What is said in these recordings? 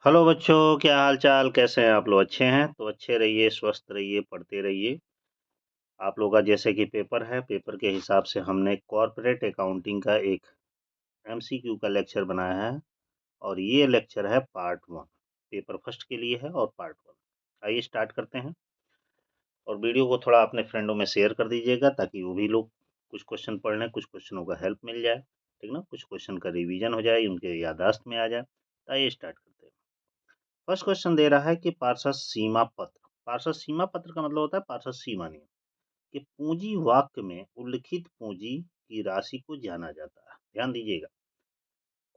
Hello बच्चों, क्या हाल चाल, कैसे हैं आप लोग? अच्छे हैं तो अच्छे रहिए, स्वस्थ रहिए, पढ़ते रहिए। आप लोग का जैसे कि पेपर है, पेपर के हिसाब से हमने कॉर्पोरेट अकाउंटिंग का एक एमसीक्यू का लेक्चर बनाया है और ये लेक्चर है पार्ट 1। पेपर फर्स्ट के लिए है और पार्ट 1। आइए स्टार्ट करते हैं। और वीडियो को थोड़ा अपने फ्रेंडों में शेयर कर दीजिएगा ताकि वो भी लोग कुछ क्वेश्चन पढ़ लें, कुछ क्वेश्चनों का हेल्प मिल जाए, ठीक ना, कुछ क्वेश्चन का रिवीजन हो जाए, उनके याददाश्त में आ जाए। तो आइए स्टार्ट करते हैं। फर्स्ट क्वेश्चन दे रहा है कि पार्षद सीमा पत्र। पार्षद सीमा पत्र का मतलब होता है पार्षद सीमा नियम, कि पूंजी वाक्य में उल्लिखित पूंजी की राशि को जाना जाता है। ध्यान दीजिएगा,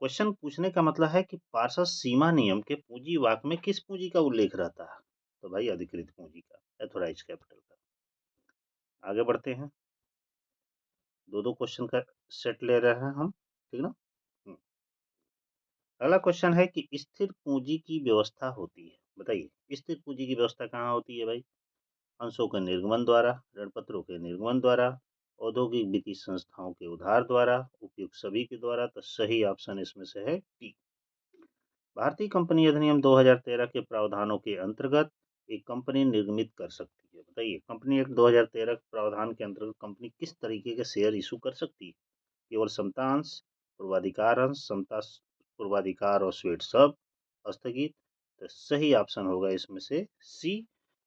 क्वेश्चन पूछने का मतलब है कि पार्षद सीमा नियम के पूंजी वाक्य में किस पूंजी का उल्लेख रहता है। तो भाई अधिकृत पूंजी का, एथोराइज कैपिटल का। आगे बढ़ते हैं। दो दो क्वेश्चन का सेट ले रहे हैं हम, ठीक ना। अगला क्वेश्चन है कि स्थिर पूंजी की व्यवस्था होती है। बताइए, स्थिर पूंजी की व्यवस्था कहाँ होती है भाई? अंशों के निर्गमन द्वारा, ऋण पत्रों के निर्गमन द्वारा, औद्योगिक वित्तीय संस्थाओं के उधार द्वारा, उपयुक्त सभी के द्वारा। तो सही ऑप्शन इसमें से है टी। भारतीय कंपनी अधिनियम 2013 के प्रावधानों के अंतर्गत एक कंपनी निर्गमित कर सकती है। बताइए, कंपनी एक्ट 2013 के प्रावधान के अंतर्गत कंपनी किस तरीके के शेयर इशू कर सकती है? केवल समतांश, पूर्वाधिकार अंश, समता, पूर्वाधिकार और स्वेट सब, स्थगित। तो सही ऑप्शन होगा इसमें से सी,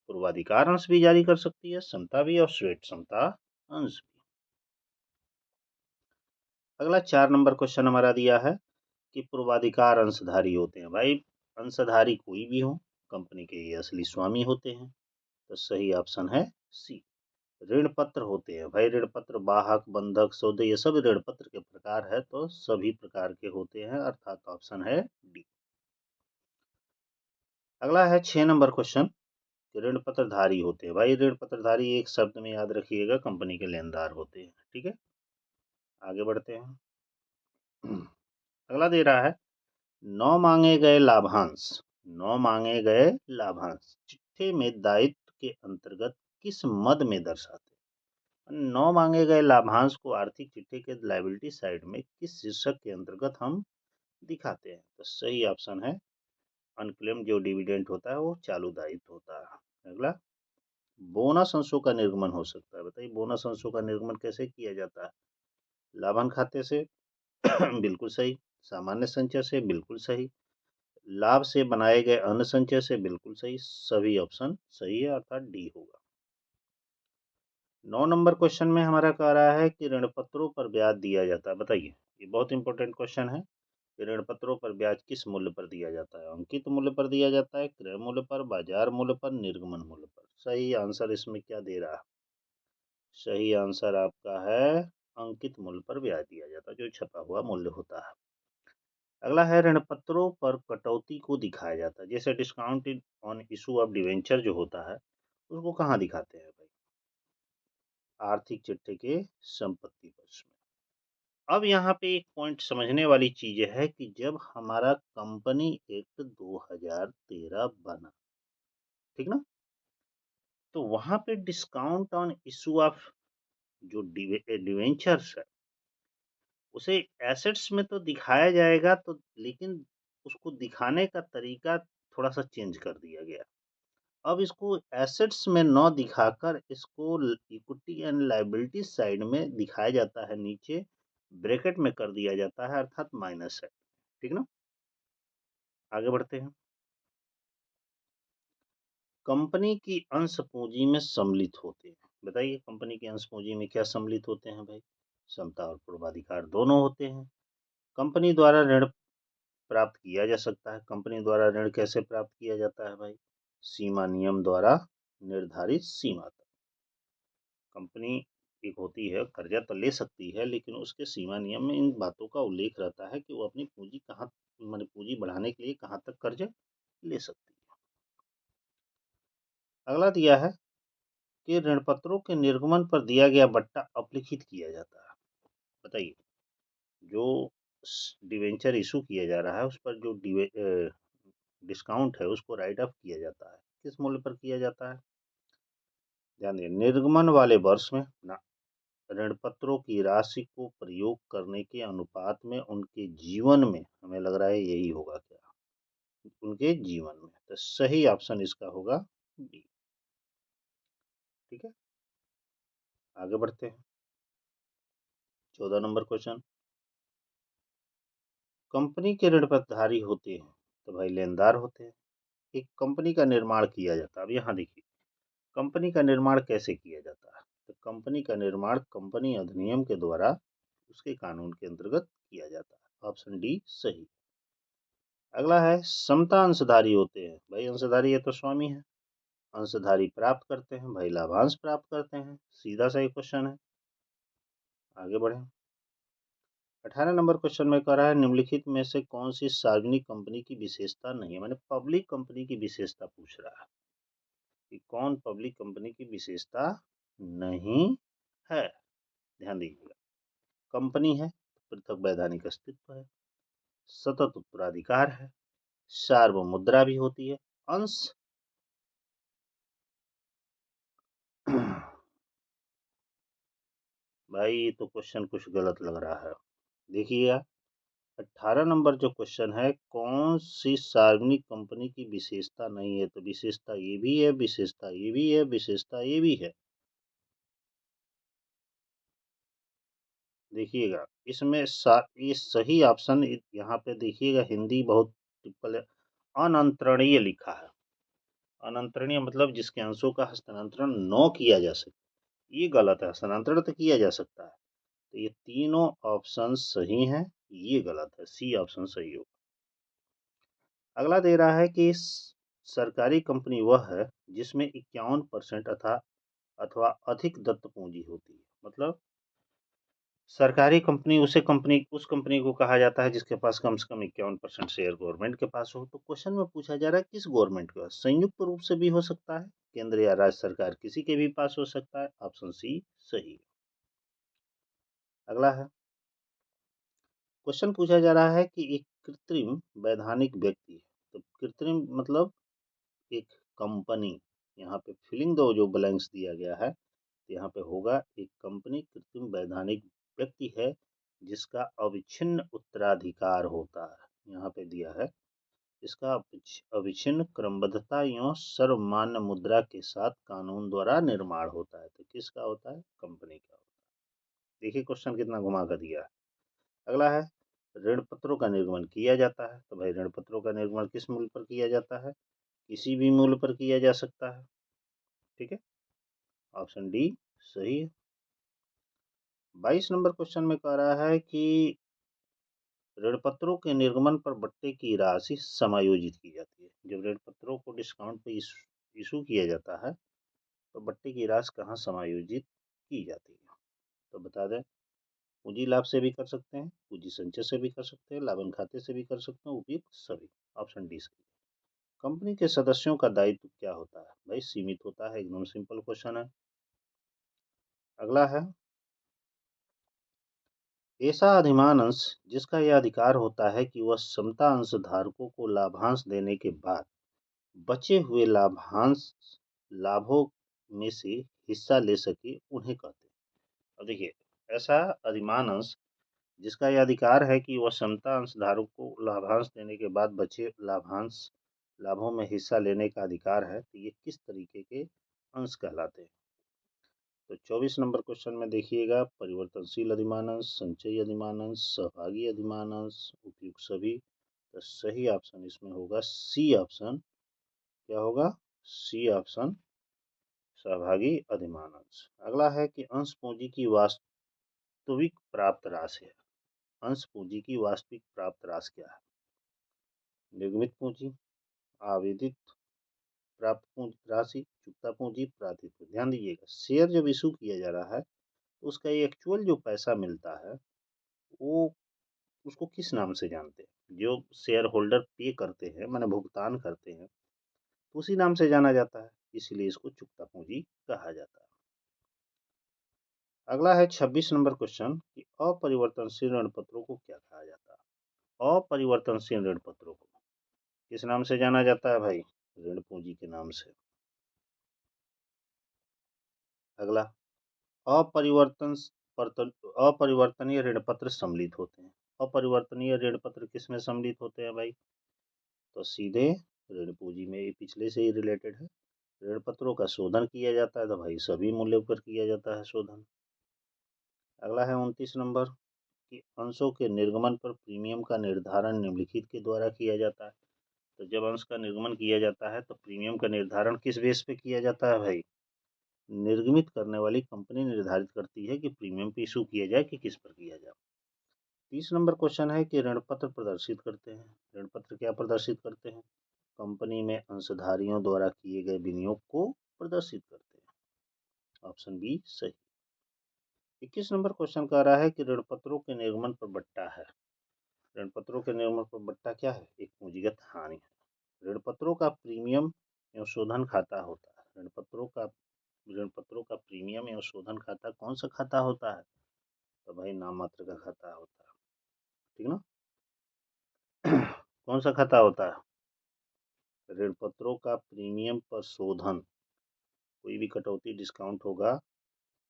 पूर्वाधिकार अंश भी जारी कर सकती है, समता भी, और स्वेट समता अंश भी। अगला 4 नंबर क्वेश्चन हमारा दिया है कि पूर्वाधिकार अंशधारी होते हैं। भाई, अंशधारी कोई भी हो, कंपनी के ये असली स्वामी होते हैं। तो सही ऑप्शन है सी। ऋण पत्र होते हैं। भाई, ऋण पत्र वाहक, बंधक, सौदे, ये सब ऋण पत्र के प्रकार है, तो सभी प्रकार के होते हैं, अर्थात ऑप्शन है डी। अगला है 6 नंबर क्वेश्चन कि ऋण पत्रधारी होते हैं। भाई, ऋण पत्रधारी एक शब्द में याद रखिएगा, कंपनी के लेनदार होते हैं, ठीक है। आगे बढ़ते हैं। अगला दे रहा है नौ मांगे गए लाभांश। नौ मांगे गए लाभांश चिट्ठे में दायित्व के अंतर्गत किस मद में दर्शाते हैं? नौ मांगे गए लाभांश को आर्थिक चिट्ठे के लायबिलिटी साइड में किस शीर्षक के अंतर्गत हम दिखाते हैं? तो सही ऑप्शन है अनक्लेम। जो डिविडेंड होता है वो चालू दायित्व होता है। अगला, बोनस अंशों का निर्गमन हो सकता है। बताइए, बोनस अंशों का निर्गमन कैसे किया जाता है? लाभन खाते से बिल्कुल सही। सामान्य संचय से बिल्कुल सही। लाभ से बनाए गए अन्य संचय से बिल्कुल सही। सभी ऑप्शन सही है, अर्थात डी होगा। 9 नंबर क्वेश्चन में हमारा कह रहा है कि ऋण पत्रों पर ब्याज दिया जाता है। बताइए, ये बहुत इंपॉर्टेंट क्वेश्चन है कि ऋण पत्रों पर ब्याज किस मूल्य पर दिया जाता है? अंकित मूल्य पर दिया जाता है, क्रय मूल्य पर, बाजार मूल्य पर, निर्गमन मूल्य पर। सही आंसर इसमें क्या दे रहा है? सही आंसर आपका है अंकित मूल्य पर ब्याज दिया जाता है, जो छपा हुआ मूल्य होता है। अगला है ऋण पत्रों पर कटौती को दिखाया जाता है। जैसे discount on issue of debenture जो होता है, उसको कहाँ दिखाते हैं भाई? आर्थिक चिट्ठे के संपत्ति पक्ष में। अब यहाँ पे एक पॉइंट समझने वाली चीज है कि जब हमारा कंपनी एक्ट 2013 बना, ठीक ना, तो वहां पे डिस्काउंट ऑन इशू ऑफ जो डिवेंचर्स है, उसे एसेट्स में तो दिखाया जाएगा, तो लेकिन उसको दिखाने का तरीका थोड़ा सा चेंज कर दिया गया। अब इसको एसेट्स में न दिखाकर इसको इक्विटी एंड लायबिलिटी साइड में दिखाया जाता है, नीचे ब्रैकेट में कर दिया जाता है, अर्थात माइनस है, ठीक ना। आगे बढ़ते हैं। कंपनी की अंश पूंजी में सम्मिलित होते हैं। बताइए, कंपनी की अंश पूंजी में क्या सम्मिलित होते हैं भाई? समता और पूर्वाधिकार दोनों होते हैं। कंपनी द्वारा ऋण प्राप्त किया जा सकता है। कंपनी द्वारा ऋण कैसे प्राप्त किया जाता है भाई? सीमा नियम द्वारा निर्धारित सीमा तक। कंपनी एक होती है, कर्जा तो ले सकती है, लेकिन उसके सीमा नियम में इन बातों का उल्लेख रहता है कि वो अपनी पूंजी कहाँ, माने पूंजी बढ़ाने के लिए कहाँ तक कर्जा ले सकती है। अगला दिया है कि ऋणपत्रों के निर्गमन पर दिया गया बट्टा अपलिखित किया जाता है। बताइए, जो डिवेंचर इशू किया जा रहा है उस पर जो डिस्काउंट है उसको राइट ऑफ किया जाता है, किस मूल्य पर किया जाता है? ध्यान दें, निर्गमन वाले वर्ष में ना, ऋणपत्रों की राशि को प्रयोग करने के अनुपात में उनके जीवन में, हमें लग रहा है यही होगा क्या, उनके जीवन में। तो सही ऑप्शन इसका होगा बी। ठीक है, आगे बढ़ते हैं। 14 नंबर क्वेश्चन, कंपनी के ऋणपत्रधारी होते हैं तो भाई लेनदार होते हैं। एक कंपनी का निर्माण किया जाता है। अब यहाँ देखिए कंपनी का निर्माण कैसे किया जाता है। तो कंपनी का निर्माण कंपनी अधिनियम के द्वारा उसके कानून के अंतर्गत किया जाता है। ऑप्शन डी सही। अगला है समता अंशधारी होते हैं। भाई अंशधारी है तो स्वामी है। अंशधारी प्राप्त करते हैं भाई लाभांश प्राप्त करते हैं। सीधा सही क्वेश्चन है, आगे बढ़े। 18 नंबर क्वेश्चन में कह रहा है निम्नलिखित में से कौन सी सार्वजनिक कंपनी की विशेषता नहीं है। मैंने पब्लिक कंपनी की विशेषता पूछ रहा है कि कौन पब्लिक कंपनी की विशेषता नहीं है। ध्यान दीजिएगा, कंपनी है, पृथक वैधानिक अस्तित्व है, सतत उत्तराधिकार है, सार्वभौम मुद्रा भी होती है, अंश भाई ये तो क्वेश्चन कुछ गलत लग रहा है। देखिएगा 18 नंबर जो क्वेश्चन है कौन सी सार्वजनिक कंपनी की विशेषता नहीं है, तो विशेषता ये भी है, विशेषता ये भी है, विशेषता ये भी है। देखिएगा इसमें ये सही ऑप्शन यहाँ पे देखिएगा, हिंदी बहुत टिप्पल है, अनंतरणीय लिखा है। अनंतरणीय मतलब जिसके अंशों का हस्तांतरण न किया जा सके, ये गलत है। हस्तांतरण तो किया जा सकता है। तो ये तीनों ऑप्शन सही हैं, ये गलत है, सी ऑप्शन सही होगा। अगला दे रहा है कि सरकारी कंपनी वह है जिसमें 51% अथवा अधिक दत्त पूंजी होती है। मतलब सरकारी कंपनी उस कंपनी को कहा जाता है जिसके पास कम से कम 51% शेयर गवर्नमेंट के पास हो। तो क्वेश्चन में पूछा जा रहा है किस गवर्नमेंट के पास। संयुक्त रूप से भी हो सकता है, केंद्र या राज्य सरकार किसी के भी पास हो सकता है। ऑप्शन सी सही। अगला है क्वेश्चन पूछा जा रहा है कि एक कृत्रिम वैधानिक व्यक्ति है। तो कृत्रिम मतलब एक कंपनी, यहाँ पे फिलिंग दो जो ब्लैंक्स दिया गया है, तो यहाँ पे होगा एक कंपनी कृत्रिम वैधानिक व्यक्ति है जिसका अविच्छिन्न उत्तराधिकार होता है। यहाँ पे दिया है इसका अविच्छिन्न क्रमबद्धता एवं सर्वमान्य मुद्रा के साथ कानून द्वारा निर्माण होता है। तो किसका होता है, कंपनी का होता है। देखिए क्वेश्चन कितना घुमा कर दिया है। अगला है ऋण पत्रों का निर्गमन किया जाता है। तो भाई ऋण पत्रों का निर्गमन किस मूल्य पर किया जाता है, किसी भी मूल्य पर किया जा सकता है। ठीक है, ऑप्शन डी सही है। 22 नंबर क्वेश्चन में कह रहा है कि ऋण पत्रों के निर्गमन पर बट्टे की राशि समायोजित की जाती है। जब ऋण पत्रों को डिस्काउंट पे इशू किया जाता है तो बट्टे की राशि कहाँ समायोजित की जाती है। तो बता दें पूंजी लाभ से भी कर सकते हैं, पूंजी संचय से भी कर सकते हैं, लाभन खाते से भी कर सकते हैं, उपयुक्त सभी। ऑप्शन डी सही। कंपनी के सदस्यों का दायित्व क्या होता है, भाई सीमित होता है, एकदम सिंपल क्वेश्चन है। अगला है ऐसा अधिमान अंश जिसका यह अधिकार होता है कि वह समता अंश धारकों को लाभांश देने के बाद बचे हुए लाभों में से हिस्सा ले सके उन्हें कहते हैं। अब देखिए ऐसा अधिमान अंश जिसका यह अधिकार है कि वह समता अंश धारकों को लाभांश देने के बाद बचे लाभों में हिस्सा लेने का अधिकार है, तो ये किस तरीके के अंश कहलाते हैं। तो 24 नंबर क्वेश्चन में देखिएगा परिवर्तनशील अधिमानांश, संचयी अधिमानांश, सहभागी अधिमानांश, उपयुक्त सभी। तो सही ऑप्शन इसमें होगा सी ऑप्शन। क्या होगा, सी ऑप्शन सहभागी अधिमानांश। अगला है कि अंश पूंजी की वास्तविक प्राप्त राशि है। अंश पूंजी की वास्तविक प्राप्त राशि क्या है, निगमित पूंजी, आवेदित प्राप्त पूंजी राशि, चुकता पूंजी, प्राथित पूंजी। ध्यान दीजिएगा शेयर जब इशू किया जा रहा है तो उसका एक्चुअल जो पैसा मिलता है वो उसको किस नाम से जानते हैं, जो शेयर होल्डर पे करते हैं मैंने भुगतान करते हैं तो उसी नाम से जाना जाता है, इसीलिए इसको चुकता पूंजी कहा जाता है। अगला है 26 नंबर क्वेश्चन कि अपरिवर्तनशील ऋण पत्रों को क्या कहा जाता है। अपरिवर्तनशील ऋण पत्रों को किस नाम से जाना जाता है भाई, ऋण पूंजी के नाम से। अगला अपरिवर्तन अपरिवर्तनीय ऋण पत्र सम्मिलित होते हैं। अपरिवर्तनीय ऋण पत्र किसमें सम्मिलित होते हैं भाई, तो सीधे ऋण पूंजी में ये पिछले से ही रिलेटेड है। ऋण पत्रों का शोधन किया जाता है तो भाई सभी मूल्यों पर किया जाता है शोधन। अगला है 29 नंबर कि अंशों के निर्गमन पर प्रीमियम का निर्धारण निम्नलिखित के द्वारा किया जाता है। तो जब अंश का निर्गमन किया जाता है तो प्रीमियम का निर्धारण किस बेस पे किया जाता है भाई? निर्गमित करने वाली कंपनी निर्धारित करती है कि प्रीमियम पे इशू किया जाए कि किस पर किया जाए। 30 नंबर क्वेश्चन है कि ऋण पत्र प्रदर्शित करते हैं। ऋण पत्र क्या प्रदर्शित करते हैं? कंपनी में अंशधारियों द्वारा किए गए विनियोग को प्रदर्शित करते हैं। ऑप्शन बी सही। 21 नंबर क्वेश्चन कह रहा है कि ऋण पत्रों के निर्गमन पर बट्टा है। ऋण पत्रों के निर्गमन पर बट्टा क्या है? एक पूंजीगत हानि है। ऋण पत्रों का प्रीमियम एवं शोधन खाता होता है। ऋण पत्रों का प्रीमियम एवं शोधन खाता कौन सा खाता होता है? तो भाई नाम मात्र का खाता होता है, ठीक ना। कौन सा खाता होता है? ऋण पत्रों का प्रीमियम पर शोधन, कोई भी कटौती डिस्काउंट होगा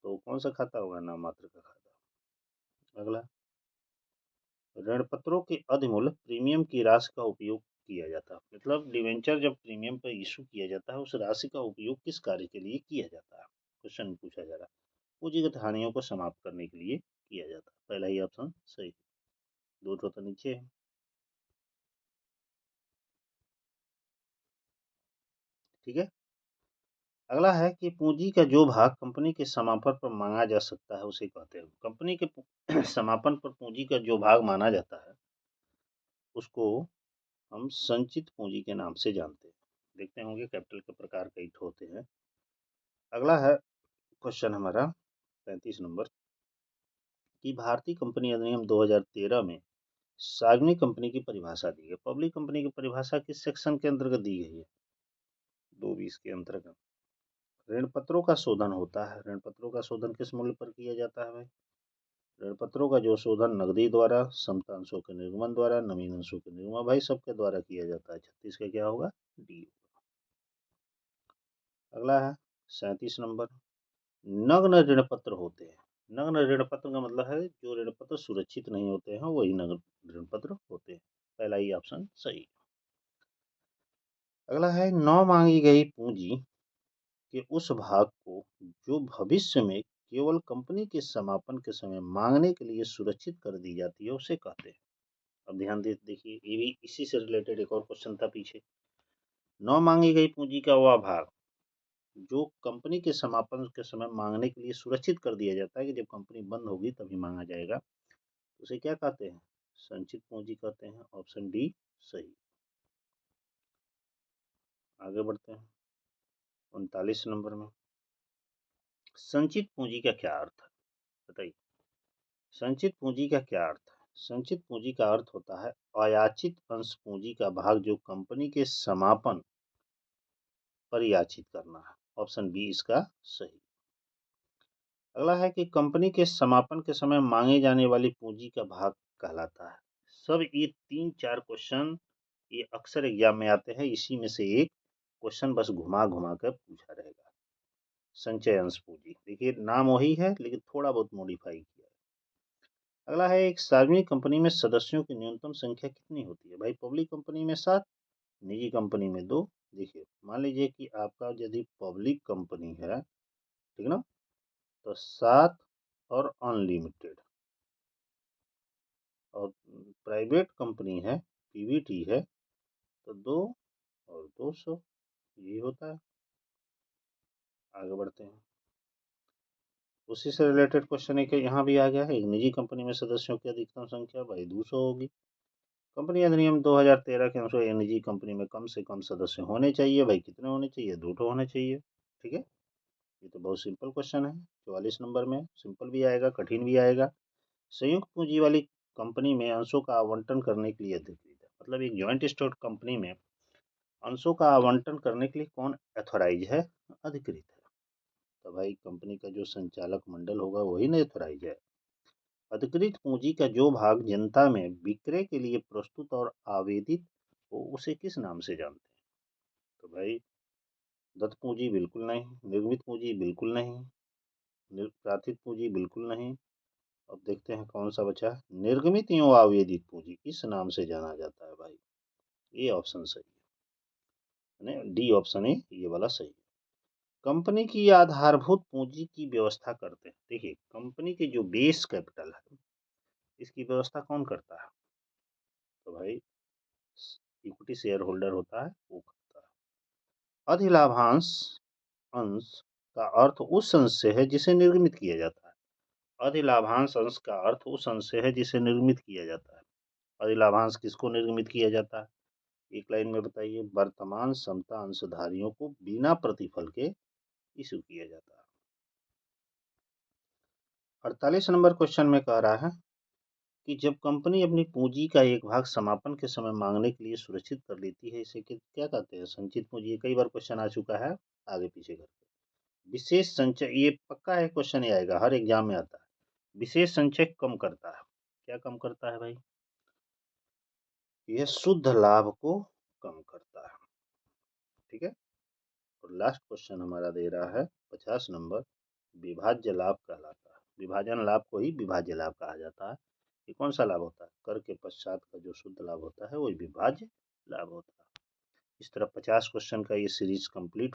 तो कौन सा खाता होगा? नाम मात्र का खाता। अगला, ऋण पत्रों के अधिमूल्य प्रीमियम की राशि का उपयोग किया जाता है। मतलब डिवेंचर जब प्रीमियम पर इशू किया जाता है उस राशि का उपयोग किस कार्य के लिए किया जाता है? क्वेश्चन पूछा जा रहा है। पूंजीगत हानियों को समाप्त करने के लिए किया जाता है। पहला ही ऑप्शन सही। दो तो नीचे है, ठीक है। अगला है कि पूंजी का जो भाग कंपनी के समापन पर मांगा जा सकता है उसे कहते हैं। कंपनी के समापन पर पूंजी का जो भाग माना जाता है उसको हम संचित पूंजी के नाम से जानते हैं। देखते होंगे कैपिटल के प्रकार कई होते हैं। अगला है क्वेश्चन हमारा 35 नंबर कि भारतीय कंपनी अधिनियम 2013 में सार्वजनिक कंपनी की परिभाषा दी है। पब्लिक कंपनी की परिभाषा किस सेक्शन के अंतर्गत दी गई है? 220 के अंतर्गत। ऋण पत्रों का शोधन होता है। ऋण पत्रों का शोधन किस मूल्य पर किया जाता है भाई? ऋण पत्रों का जो शोधन नकदी द्वारा, समता अंशों के निर्गमन द्वारा, नवीन अंशों के निर्गमन, भाई सबके द्वारा किया जाता है। 36 का क्या होगा? डी। अगला है 37 नंबर, नग्न ऋण पत्र होते हैं। नग्न ऋण पत्र का मतलब है जो ऋण पत्र सुरक्षित नहीं होते हैं वही नग्न ऋण पत्र होते हैं। पहला ही ऑप्शन सही। अगला है नौ मांगी गई पूंजी के उस भाग को जो भविष्य में केवल कंपनी के समापन के समय मांगने के लिए सुरक्षित कर दी जाती है उसे कहते हैं। अब ध्यान दे देखिए, ये भी इसी से रिलेटेड एक और क्वेश्चन था पीछे। नौ मांगी गई पूंजी का वह भाग जो कंपनी के समापन के समय मांगने के लिए सुरक्षित कर दिया जाता है कि जब कंपनी बंद होगी तभी मांगा जाएगा, उसे क्या कहते हैं? संचित पूंजी कहते हैं। ऑप्शन डी सही। आगे बढ़ते हैं 39 नंबर में, संचित पूंजी का क्या अर्थ है बताइए? संचित पूंजी का क्या अर्थ है? संचित पूंजी का अर्थ होता है अयाचित अंश पूंजी का भाग जो कंपनी के समापन पर याचित करना है। ऑप्शन बी इसका सही। अगला है कि कंपनी के समापन के समय मांगे जाने वाली पूंजी का भाग कहलाता है। सब ये 3-4 क्वेश्चन ये अक्सर एग्जाम में आते हैं, इसी में से एक क्वेश्चन बस घुमा घुमा कर पूछा रहेगा। संचय अंश पूंजी, देखिए नाम वही है लेकिन थोड़ा बहुत मॉडिफाई किया है। अगला है एक सार्वजनिक कंपनी में सदस्यों की न्यूनतम संख्या कितनी होती है? भाई पब्लिक कंपनी में 7, निजी कंपनी में 2। देखिए मान लीजिए कि आपका यदि पब्लिक कंपनी है, ठीक ना, तो 7 और अनलिमिटेड, और प्राइवेट कंपनी है, पीवीटी है, तो 2 और 200, यही होता है। आगे बढ़ते हैं, उसी से रिलेटेड क्वेश्चन एक यहाँ भी आ गया है। एक निजी कंपनी में सदस्यों की अधिकतम संख्या भाई 200 होगी। कंपनी अधिनियम 2013 के अनुसार निजी कंपनी में कम से कम सदस्य होने चाहिए। भाई कितने होने चाहिए? 2 होने चाहिए, ठीक है। ये तो बहुत सिंपल क्वेश्चन है। 44 नंबर में सिंपल भी आएगा, कठिन भी आएगा। संयुक्त पूंजी वाली कंपनी में अंशों का आवंटन करने के लिए अधिकृत है। मतलब एक ज्वाइंट स्टॉक कंपनी में अंशों का आवंटन करने के लिए कौन अथोराइज है? अधिकृत है। तो भाई कंपनी का जो संचालक मंडल होगा वही ना अथोराइज है। अधिकृत पूंजी का जो भाग जनता में विक्रय के लिए प्रस्तुत और आवेदित हो उसे किस नाम से जानते हैं? तो भाई दत्त पूंजी बिल्कुल नहीं, निर्मित पूंजी बिल्कुल नहीं, प्राथित पूंजी बिल्कुल नहीं। अब देखते हैं कौन सा बचा है। निर्गमित एवं आवेदित पूंजी इस नाम से जाना जाता है भाई, ए ऑप्शन सही है, डी ऑप्शन ए ये वाला सही है। कंपनी की आधारभूत पूंजी की व्यवस्था करते हैं। देखिए कंपनी के जो बेस कैपिटल है इसकी व्यवस्था कौन करता है? तो भाई इक्विटी शेयर होल्डर होता है वो करता है। अधिलाभांश अंश का अर्थ उस अंश से है जिसे निर्गमित किया जाता है। अधिलाभांश अंश का अर्थ उस अंश से है जिसे निर्गमित किया जाता है। अधिलाभांश किसको निर्गमित किया जाता है? एक लाइन में बताइए। वर्तमान समता अंशधारियों को बिना प्रतिफल के इशू किया जाता है। 48 नंबर क्वेश्चन में कह रहा है कि जब कंपनी अपनी पूंजी का एक भाग समापन के समय मांगने के लिए सुरक्षित कर लेती है, इसे क्या कहते हैं? संचित पूंजी। कई बार क्वेश्चन आ चुका है, आगे पीछे करके। विशेष संचय, ये पक्का है क्वेश्चन, ये आएगा हर एग्जाम में आता है। विशेष संचय कम करता है। क्या कम करता है भाई? यह शुद्ध लाभ को कम करता है। ठीक है। और लास्ट क्वेश्चन हमारा दे रहा है 50 नंबर। विभाज्य लाभ कहलाता है। विभाजन लाभ को ही विभाज्य लाभ कहा जाता है। ये कौन सा लाभ होता है? कर के पश्चात का जो शुद्ध लाभ होता है वही विभाज्य लाभ होता है। इस तरह 50 क्वेश्चन का ये सीरीज कंप्लीट